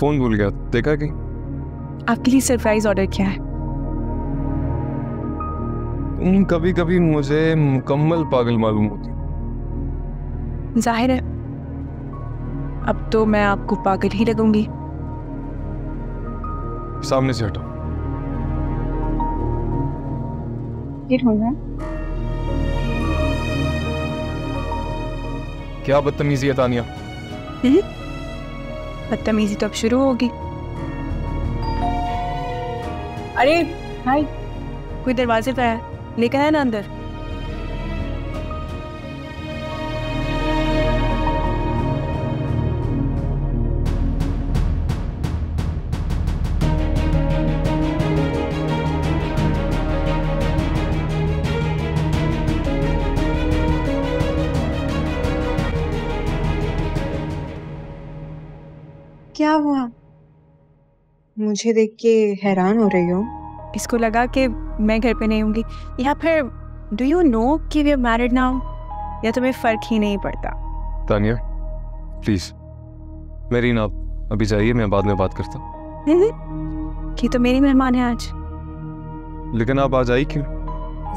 Phone भूल गया, देखा कि आपके लिए सरप्राइज ऑर्डर किया है। कभी कभी मुझे मुकम्मल पागल मालूम होती। जाहिर है अब तो मैं आपको पागल ही लगूंगी। सामने से हटो। ये ढूंढना क्या बदतमीजी है तानिया। बदतमीजी तो अब शुरू होगी। अरे हाय, कोई दरवाजे पे है, लेकर है ना अंदर। क्या हुआ? मुझे देख के हैरान हो रही हो? इसको लगा कि मैं घर पे नहीं होंगी, या फिर डू यू नो कि वी आर मैरिड नाउ, या तुम्हें फर्क ही नहीं पड़ता? तानिया प्लीज मेरी ना अभी जाइए, मैं बाद में बात करता हूँ। कि तो मेरी मेहमान है आज। लेकिन आप आज आई क्यों?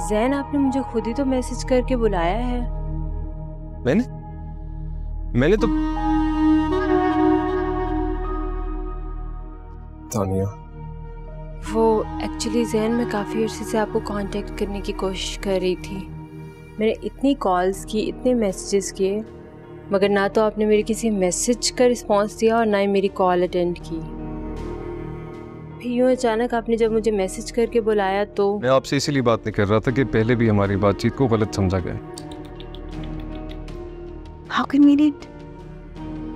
जैन, आपने मुझे खुद ही तो मैसेज करके बुलाया है। मैंने तो तानिया, वो एक्चुअली जैन, मैं काफ़ी अर्से से आपको कांटेक्ट करने की कोशिश कर रही थी। मैंने इतनी कॉल्स की, इतने मैसेजेस किए, मगर ना तो आपने मेरे किसी मैसेज का रिस्पांस दिया और ना ही मेरी कॉल अटेंड की। फिर यूँ अचानक आपने जब मुझे मैसेज करके बुलाया तो मैं आपसे इसीलिए बात नहीं कर रहा था कि पहले भी हमारी बातचीत को गलत समझा गया। How convenient.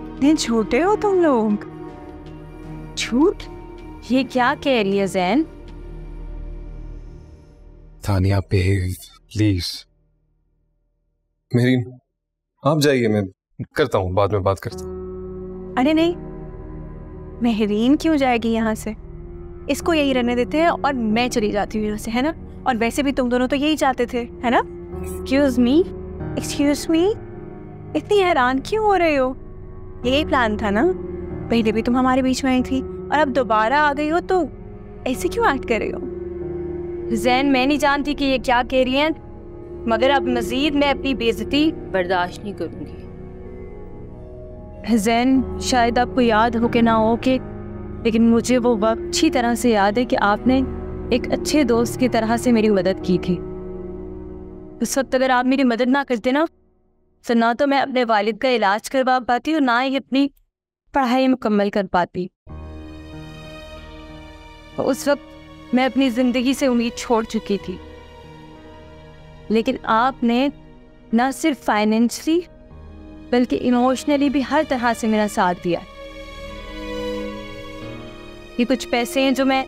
इतने छोटे हो तुम लोग। झूठ। ये क्या कह रही है जैन? तानिया प्लीज मेरी, आप जाइए, मैं करता हूँ, बाद में बात करता हूँ। अरे नहीं, मेहरीन क्यों जाएगी यहाँ से? इसको यही रहने देते हैं और मैं चली जाती हूँ यहाँ से, है ना? और वैसे भी तुम दोनों तो यही चाहते थे, है ना? एक्सक्यूज मी, इतनी हैरान क्यों हो रहे हो? यही प्लान था ना? पहले भी तुम हमारे बीच में आई थी और अब दोबारा आ गई हो, तो ऐसे क्यों एक्ट कर रही हो? जैन, मैं नहीं जानती कि ये क्या कह रही हैं, मगर अब मजीद मैं अपनी बेइज्जती बर्दाश्त नहीं करूंगी। जैन, शायद आपको याद हो कि ना हो कि, लेकिन मुझे वो वक्त अच्छी तरह से याद है कि आपने एक अच्छे दोस्त की तरह से मेरी मदद की थी। उस वक्त अगर आप मेरी मदद ना करते ना, तो ना तो मैं अपने वालिद का इलाज करवा पाती और ना ही अपनी पढ़ाई मुकम्मल कर पाती। उस वक्त मैं अपनी ज़िंदगी से उम्मीद छोड़ चुकी थी, लेकिन आपने न सिर्फ फाइनेंशियली बल्कि इमोशनली भी हर तरह से मेरा साथ दिया। ये कुछ पैसे हैं जो मैं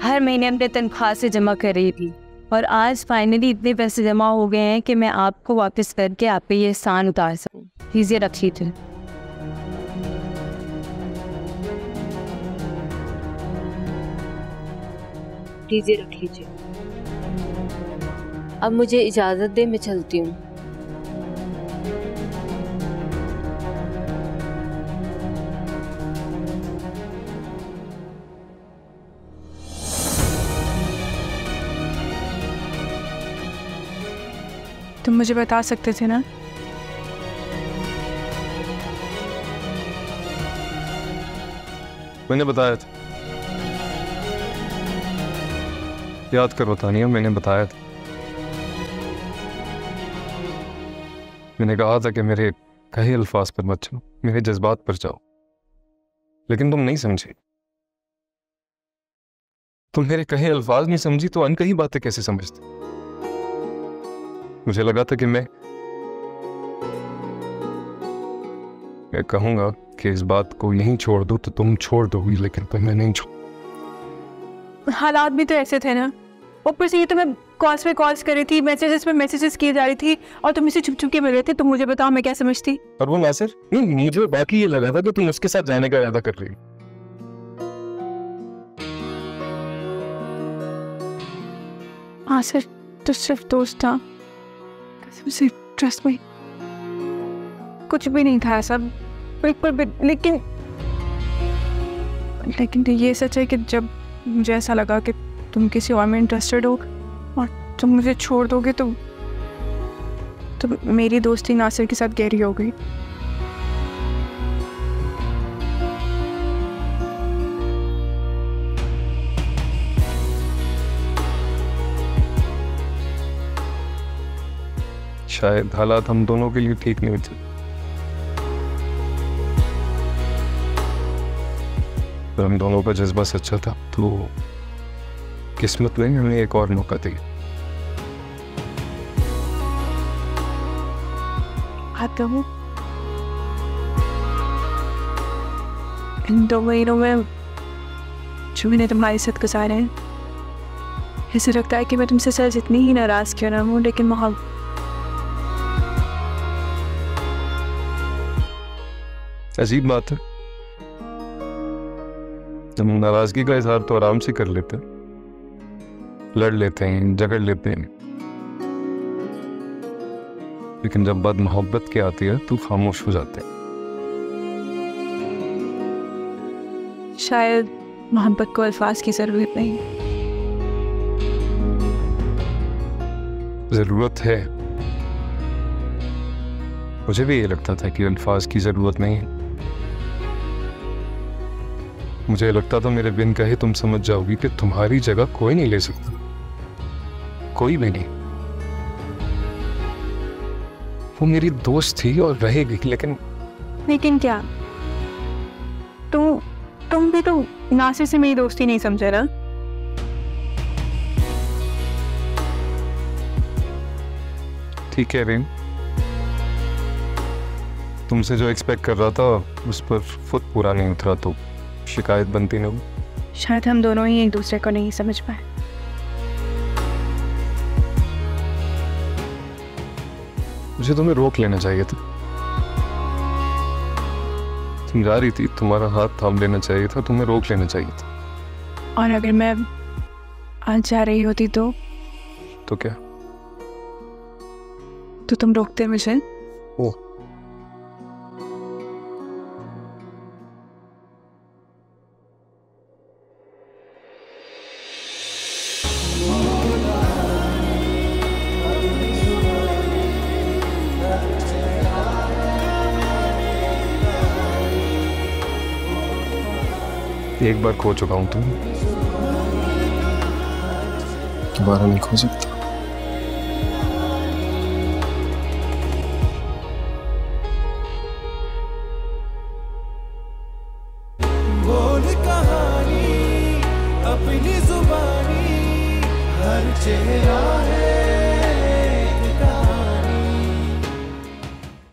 हर महीने अपने तनख्वाह से जमा कर रही थी, और आज फाइनली इतने पैसे जमा हो गए हैं कि मैं आपको वापस करके आप पे ये एहसान उतार सकूं। प्लीज़ ये रख लीजिए। प्लीज़ ये रख लीजिए। अब मुझे इजाज़त दे, मैं चलती हूँ। तुम मुझे बता सकते थे ना? मैंने बताया था, याद करो तानिया, मैंने बताया था। मैंने कहा था कि मेरे कहे अल्फाज पर मत चलो, मेरे जज्बात पर जाओ, लेकिन तुम नहीं समझे। तुम मेरे कहे अल्फाज नहीं समझी तो अनकही बातें कैसे समझते? मुझे लगा था कि मैं कहूंगा कि इस बात को यहीं छोड़ दो तो तुम छोड़ दोगी, लेकिन तो मैं नहीं छोड़। हालात भी तो ऐसे थे ना। ऊपर से ये तो मैं कॉल्स पे कॉल्स कर रही थी, मैसेजेस पे मैसेजेस किए जा रही थी, और तुम इसे छुप छुप के मिल रहे थे। तुम मुझे बताओ मैं क्या समझती? और वो मैसेज नहीं, मुझे बाकी ये लगा था कि तुम उसके साथ रहने का इरादा कर रही हो। हाँ सर, तो सिर्फ दोस्त था, कसम से, ट्रस्ट मी, कुछ भी नहीं था सब, बिल्कुल भी। लेकिन लेकिन ये सच है कि जब मुझे ऐसा लगा कि तुम किसी और में इंटरेस्टेड हो और तुम मुझे छोड़ दोगे तो मेरी दोस्ती नासिर के साथ गहरी हो गई। शायद हालात हम दोनों के लिए ठीक नहीं थे, पर हम दोनों का जज्बा सच्चा था, तो किस्मत ने हमें एक और मौका दिया। आता हूँ इन 2 महीनों में जो मैंने तुम्हारे साथ गुजारे हैं, ऐसे लगता है कि मैं तुमसे सर जितनी ही नाराज क्यों ना हूँ, लेकिन मोहब्बत अजीब बात है, हम नाराजगी का इजहार तो आराम से कर लेते हैं, लड़ लेते हैं, झगड़ लेते हैं, लेकिन जब बात मोहब्बत की आती है तो खामोश हो जाते हैं। शायद मोहब्बत को अल्फाज की ज़रूरत नहीं, ज़रूरत है। मुझे भी ये लगता था कि अल्फाज की ज़रूरत नहीं है। मुझे लगता था मेरे बिन कहे तुम समझ जाओगी कि तुम्हारी जगह कोई नहीं ले सकता, कोई भी नहीं। वो मेरी दोस्त थी और रहेगी, लेकिन क्या तुम भी तो नासिर से मेरी दोस्ती नहीं समझे ना? ठीक है रेन, तुमसे जो एक्सपेक्ट कर रहा था उस पर खुद पूरा नहीं उतरा तो शिकायत बनती नहीं। शायद हम दोनों ही एक दूसरे को नहीं समझ पाए। मुझे तुम्हें रोक लेना चाहिए था, तुम जा रही थी, तुम्हारा हाथ थाम लेना चाहिए था, तुम्हें रोक लेना चाहिए था। और अगर मैं आज जा रही होती तो क्या? तो तुम रोकते मुझे? ओह, एक बार खो चुका हूं, तुम दोबारा नहीं खो सकता। बोल कहानी अपनी जुबानी, हर चेहरा है